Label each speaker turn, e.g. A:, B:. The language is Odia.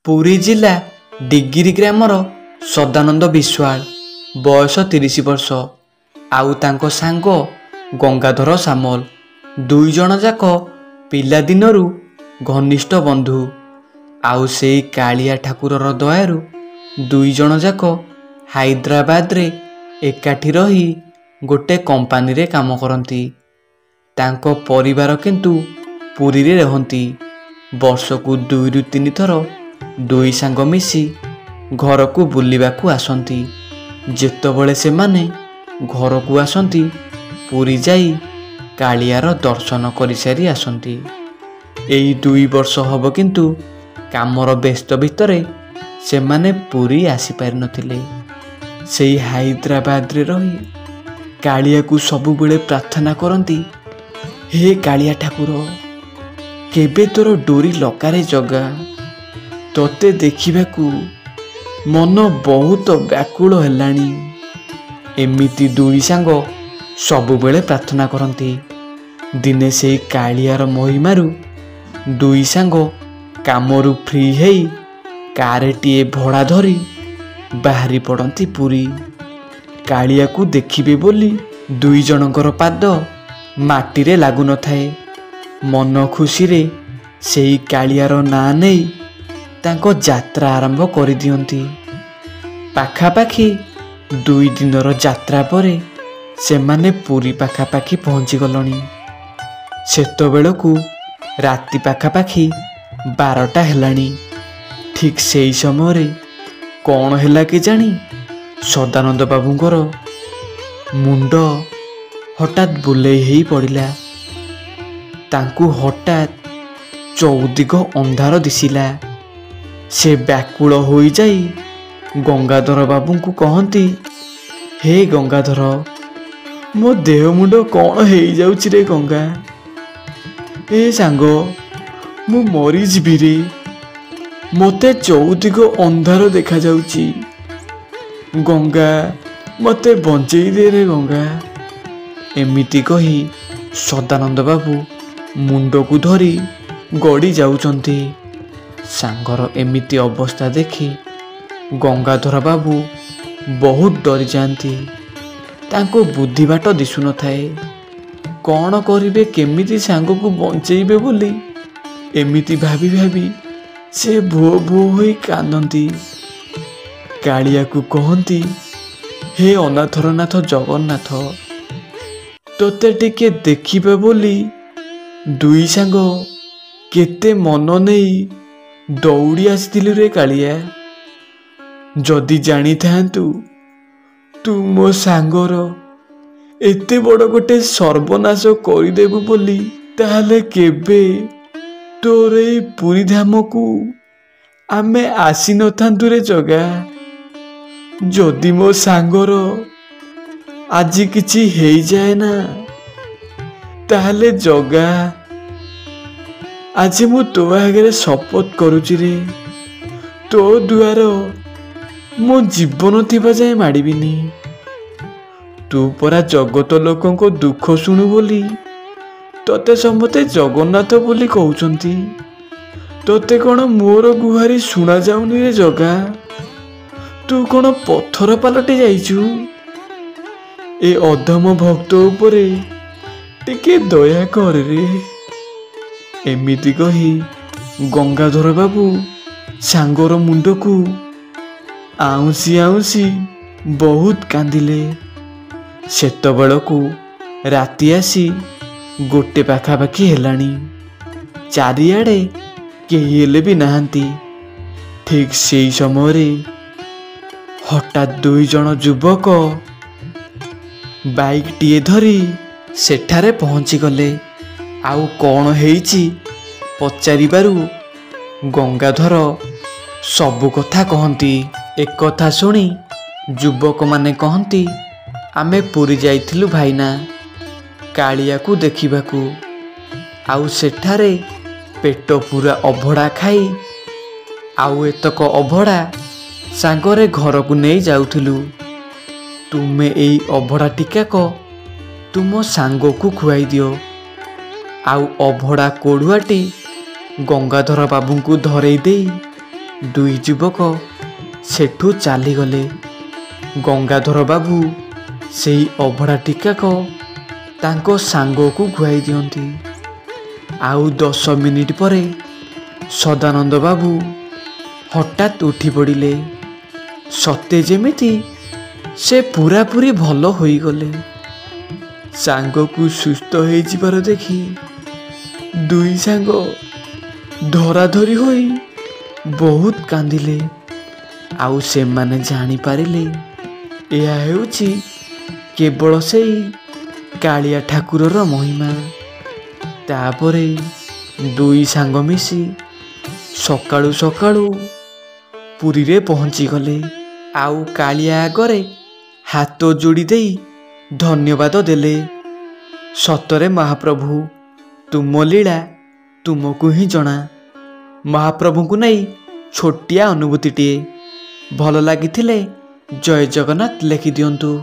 A: ପୁରୀ ଜିଲ୍ଲା ଡିଗିରି ଗ୍ରାମର ସଦାନନ୍ଦ ବିଶ୍ୱାଳ, ବୟସ 30 ବର୍ଷ, ଆଉ ତାଙ୍କ ସାଙ୍ଗ ଗଙ୍ଗାଧର ସାମଲ। ଦୁଇ ଜଣ ଯାକ ପିଲାଦିନରୁ ଘନିଷ୍ଠ ବନ୍ଧୁ। ଆଉ ସେଇ କାଳିଆ ଠାକୁରର ଦୟାରୁ ଦୁଇ ଜଣ ଯାକ ହାଇଦ୍ରାବାଦରେ ଏକାଠି ରହି ଗୋଟେ କମ୍ପାନୀରେ କାମ କରନ୍ତି। ତାଙ୍କ ପରିବାର କିନ୍ତୁ ପୁରୀରେ ରହନ୍ତି। ବର୍ଷକୁ 2ରୁ 3 ଥର ଦୁଇ ସାଙ୍ଗ ମିଶି ଘରକୁ ବୁଲିବାକୁ ଆସନ୍ତି। ଯେତେବେଳେ ସେମାନେ ଘରକୁ ଆସନ୍ତି, ପୁରୀ ଯାଇ କାଳିଆର ଦର୍ଶନ କରିସାରି ଆସନ୍ତି। ଏଇ 2 ବର୍ଷ ହବ କିନ୍ତୁ କାମର ବ୍ୟସ୍ତ ଭିତରେ ସେମାନେ ପୁରୀ ଆସିପାରିନଥିଲେ। ସେଇ ହାଇଦ୍ରାବାଦରେ ରହି କାଳିଆକୁ ସବୁବେଳେ ପ୍ରାର୍ଥନା କରନ୍ତି, ହେ କାଳିଆ ଠାକୁର, କେବେ ତୋର ଡୋରି ଲଗାରେ ଜଗା, ତୋତେ ଦେଖିବାକୁ ମନ ବହୁତ ବ୍ୟାକୁଳ ହେଲାଣି। ଏମିତି ଦୁଇ ସାଙ୍ଗ ସବୁବେଳେ ପ୍ରାର୍ଥନା କରନ୍ତି। ଦିନେ ସେଇ କାଳିଆର ମହିମାରୁ ଦୁଇ ସାଙ୍ଗ କାମରୁ ଫ୍ରି ହେଇ କାରଟିଏ ଭଡ଼ା ଧରି ବାହାରି ପଡ଼ନ୍ତି ପୁରୀ। କାଳିଆକୁ ଦେଖିବେ ବୋଲି ଦୁଇ ଜଣଙ୍କର ପାଦ ମାଟିରେ ଲାଗୁନଥାଏ। ମନ ଖୁସିରେ ସେଇ କାଳିଆର ନାଁ ନେଇ ତାଙ୍କ ଯାତ୍ରା ଆରମ୍ଭ କରିଦିଅନ୍ତି। ପାଖାପାଖି 2 ଦିନର ଯାତ୍ରା ପରେ ସେମାନେ ପୁରୀ ପାଖାପାଖି ପହଞ୍ଚିଗଲେଣି। ସେତେବେଳକୁ ରାତି ପାଖାପାଖି 12ଟା ହେଲାଣି। ଠିକ୍ ସେଇ ସମୟରେ କ'ଣ ହେଲା କେଜାଣି ସଦାନନ୍ଦ ବାବୁଙ୍କର ମୁଣ୍ଡ ହଠାତ୍ ବୁଲେଇ ହେଇ ପଡ଼ିଲା। ତାଙ୍କୁ ହଠାତ୍ ଚଉଦିଗ ଅନ୍ଧାର ଦିଶିଲା। ସେ ବ୍ୟାକୁଳ ହୋଇଯାଇ ଗଙ୍ଗାଧର ବାବୁଙ୍କୁ କହନ୍ତି, ହେ ଗଙ୍ଗାଧର, ମୋ ଦେହ ମୁଣ୍ଡ କ'ଣ ହେଇଯାଉଛି ରେ ଗଙ୍ଗା। ଏ ସାଙ୍ଗ, ମୁଁ ମରିଯିବି ରେ, ମୋତେ ଚଉଦିଗ ଅନ୍ଧାର ଦେଖାଯାଉଛି। ଗଙ୍ଗା, ମୋତେ ବଞ୍ଚେଇ ଦେ ରେ ଗଙ୍ଗା। ଏମିତି କହି ସଦାନନ୍ଦ ବାବୁ ମୁଣ୍ଡକୁ ଧରି ଗଡ଼ି ଯାଉଛନ୍ତି। ସାଙ୍ଗର ଏମିତି ଅବସ୍ଥା ଦେଖି ଗଙ୍ଗାଧର ବାବୁ ବହୁତ ଡରିଯାଆନ୍ତି। ତାଙ୍କୁ ବୁଦ୍ଧିବାଟ ଦିଶୁନଥାଏ। କ'ଣ କରିବେ, କେମିତି ସାଙ୍ଗକୁ ବଞ୍ଚେଇବେ ବୋଲି ଏମିତି ଭାବି ଭାବି ସେ ଭୋ ଭୋ ହୋଇ କାନ୍ଦନ୍ତି। କାଳିଆକୁ କହନ୍ତି, ହେ ଅନାଥର ନାଥ ଜଗନ୍ନାଥ, ତୋତେ ଟିକେ ଦେଖିବେ ବୋଲି ଦୁଇ ସାଙ୍ଗ କେତେ ମନ ନେଇ ଦୌଡ଼ି ଆସିଥିଲୁ ରେ କାଳିଆ। ଯଦି ଜାଣିଥାନ୍ତୁ ତୁ ମୋ ସାଙ୍ଗର ଏତେ ବଡ଼ ଗୋଟେ ସର୍ବନାଶ କରିଦେବୁ ବୋଲି, ତାହେଲେ କେବେ ତୋର ଏଇ ପୁରୀ ଧାମକୁ ଆମେ ଆସିନଥାନ୍ତୁ ରେ ଜଗା। ଯଦି ମୋ ସାଙ୍ଗର ଆଜି କିଛି ହେଇଯାଏ ନା, ତାହେଲେ ଜଗା, ଆଜି ମୁଁ ତୋ ଆଗରେ ଶପଥ କରୁଛି ରେ, ତୋ ଦୁଆର ମୋ ଜୀବନ ଥିବା ଯାଏ ମାଡ଼ିବିନି। ତୁ ପରା ଜଗତ ଲୋକଙ୍କ ଦୁଃଖ ଶୁଣୁ ବୋଲି ତୋତେ ସମସ୍ତେ ଜଗନ୍ନାଥ ବୋଲି କହୁଛନ୍ତି। ତୋତେ କ'ଣ ମୋର ଗୁହାରି ଶୁଣାଯାଉନି ରେ ଜଗା? ତୁ କ'ଣ ପଥର ପାଲଟି ଯାଇଛୁ? ଏ ଅଧମ ଭକ୍ତ ଉପରେ ଟିକେ ଦୟା କରେ ରେ। ଏମିତି କହି ଗଙ୍ଗାଧର ବାବୁ ସାଙ୍ଗର ମୁଣ୍ଡକୁ ଆଉଁସି ଆଉଁସି ବହୁତ କାନ୍ଦିଲେ। ସେତେବେଳକୁ ରାତି ଆସି 1 ପାଖାପାଖି ହେଲାଣି। ଚାରିଆଡ଼େ କେହି ହେଲେ ବି ନାହାନ୍ତି। ଠିକ୍ ସେଇ ସମୟରେ ହଠାତ୍ 2 ଜଣ ଯୁବକ ବାଇକ୍ଟିଏ ଧରି ସେଠାରେ ପହଞ୍ଚିଗଲେ। ଆଉ କ'ଣ ହେଇଛି ପଚାରିବାରୁ ଗଙ୍ଗାଧର ସବୁ କଥା କହନ୍ତି। ଏକଥା ଶୁଣି ଯୁବକମାନେ କହନ୍ତି, ଆମେ ପୁରୀ ଯାଇଥିଲୁ ଭାଇନା କାଳିଆକୁ ଦେଖିବାକୁ। ଆଉ ସେଠାରେ ପେଟ ପୂରା ଅଭଡ଼ା ଖାଇ ଆଉ ଏତକ ଅଭଡ଼ା ସାଙ୍ଗରେ ଘରକୁ ନେଇ ଯାଉଥିଲୁ। ତୁମେ ଏଇ ଅଭଡ଼ା ଟିକାକ ତୁମ ସାଙ୍ଗକୁ ଖୁଆଇ ଦିଅ। ଆଉ ଅଭଡ଼ା କୋଢ଼ୁଆଟି ଗଙ୍ଗାଧର ବାବୁଙ୍କୁ ଧରେଇ ଦେଇ ଦୁଇ ଯୁବକ ସେଠୁ ଚାଲିଗଲେ। ଗଙ୍ଗାଧର ବାବୁ ସେଇ ଅଭଡ଼ା ଟିକାକ ତାଙ୍କ ସାଙ୍ଗକୁ ଖୁଆଇ ଦିଅନ୍ତି। ଆଉ 10 ମିନିଟ୍ ପରେ ସଦାନନ୍ଦ ବାବୁ ହଠାତ୍ ଉଠି ପଡ଼ିଲେ। ସତେ ଯେମିତି ସେ ପୁରାପୁରି ଭଲ ହୋଇଗଲେ। ସାଙ୍ଗକୁ ସୁସ୍ଥ ହେଇଯିବାର ଦେଖି ଦୁଇ ସାଙ୍ଗ ଧରାଧରି ହୋଇ ବହୁତ କାନ୍ଦିଲେ। ଆଉ ସେମାନେ ଜାଣିପାରିଲେ ଏହା ହେଉଛି କେବଳ ସେଇ କାଳିଆ ଠାକୁରର ମହିମା। ତାପରେ ଦୁଇ ସାଙ୍ଗ ମିଶି ସକାଳୁ ସକାଳୁ ପୁରୀରେ ପହଞ୍ଚିଗଲେ। ଆଉ କାଳିଆ ଆଗରେ ହାତ ଯୋଡ଼ି ଦେଇ ଧନ୍ୟବାଦ ଦେଲେ। ସତରେ ମହାପ୍ରଭୁ, ତୁମ ଲୀଳା ତୁମକୁ ହିଁ ଜଣା। ମହାପ୍ରଭୁଙ୍କୁ ନେଇ ଛୋଟିଆ ଅନୁଭୂତିଟିଏ। ଭଲ ଲାଗିଥିଲେ ଜୟ ଜଗନ୍ନାଥ ଲେଖିଦିଅନ୍ତୁ।